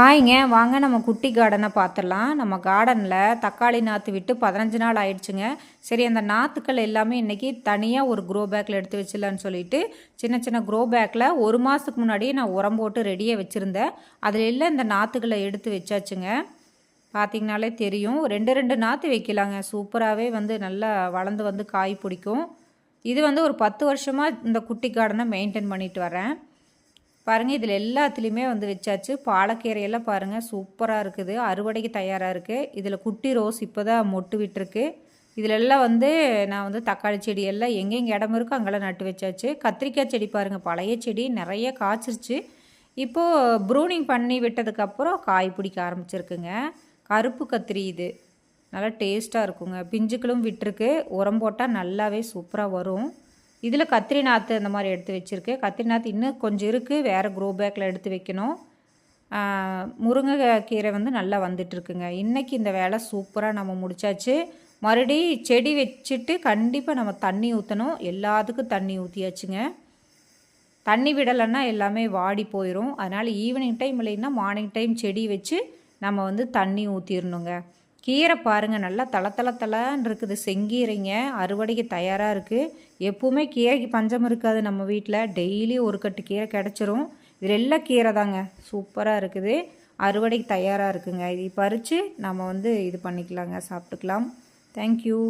ஹாய்ங்க, வாங்க நம்ம குட்டி கார்டனை பார்த்துடலாம். நம்ம கார்டனில் தக்காளி நாற்று விட்டு 15 நாள் ஆயிடுச்சுங்க. சரி, அந்த நாற்றுக்கள் எல்லாமே இன்றைக்கி தனியாக ஒரு க்ரோ பேக்கில் எடுத்து வச்சிடலான்னு சொல்லிட்டு சின்ன சின்ன க்ரோ பேக்கில் 1 மாதத்துக்கு முன்னாடியே நான் உரம் போட்டு ரெடியாக வச்சுருந்தேன். அதில் எல்லாம் இந்த நாற்றுக்களை எடுத்து வச்சாச்சுங்க. பார்த்திங்கனாலே தெரியும், 2 நாற்று வைக்கலாங்க. சூப்பராகவே வந்து நல்லா வளர்ந்து வந்து காய் பிடிக்கும். இது வந்து ஒரு 10 வருஷமாக இந்த குட்டி கார்டனை மெயின்டைன் பண்ணிட்டு வரேன். பாருங்கள், இதில் எல்லாத்துலேயுமே வந்து வச்சாச்சு. பாலக்கீரையெல்லாம் பாருங்கள் சூப்பராக இருக்குது, அறுவடைக்கு தயாராக இருக்குது. இதில் குட்டி ரோஸ் இப்போ தான் மொட்டு விட்டுருக்கு. இதில் எல்லாம் வந்து நான் வந்து தக்காளி செடி எல்லாம் எங்கெங்கே இடம் இருக்கோ அங்கெல்லாம் நட்டு வச்சாச்சு. கத்திரிக்காய் செடி பாருங்கள், பழைய செடி நிறைய காய்ச்சிருச்சு. இப்போது ப்ரூனிங் பண்ணி விட்டதுக்கப்புறம் காய் பிடிக்க ஆரம்பிச்சிருக்குங்க. கருப்பு கத்திரி இது நல்லா டேஸ்ட்டாக இருக்குங்க. பிஞ்சுக்களும் விட்டுருக்கு. உரம் போட்டால் நல்லாவே சூப்பராக வரும். இதில் கத்திரி நாற்று அந்த மாதிரி எடுத்து வச்சுருக்கு. கத்திரி நாற்று இன்னும் கொஞ்சம் இருக்குது, வேறு க்ரோ பேக்கில் எடுத்து வைக்கணும். முருங்கைக்கீரை வந்து நல்லா வந்துட்டுருக்குங்க. இன்றைக்கி இந்த வேலை சூப்பராக நம்ம முடித்தாச்சு. மறுபடி செடி வச்சுட்டு கண்டிப்பாக நம்ம தண்ணி ஊற்றணும். எல்லாத்துக்கும் தண்ணி ஊற்றியாச்சுங்க. தண்ணி விடலைன்னா எல்லாமே வாடி போயிடும். அதனால் ஈவினிங் டைம் இல்லைன்னா மார்னிங் டைம் செடி வச்சு நம்ம வந்து தண்ணி ஊற்றிடணுங்க. கீரை பாருங்கள், நல்லா தளன்னு இருக்குது. செங்கீரைங்க, அறுவடைக்கு தயாராக இருக்குது. எப்போவுமே கீரைக்கு பஞ்சம் இருக்காது நம்ம வீட்டில். டெய்லி ஒரு கட்டு கீரை கிடச்சிரும். இதில் எல்லாம் கீரை தாங்க, சூப்பராக இருக்குது. அறுவடைக்கு தயாராக இருக்குங்க. இதை பறித்து நம்ம வந்து இது பண்ணிக்கலாங்க, சாப்பிட்டுக்கலாம். தேங்க்யூ.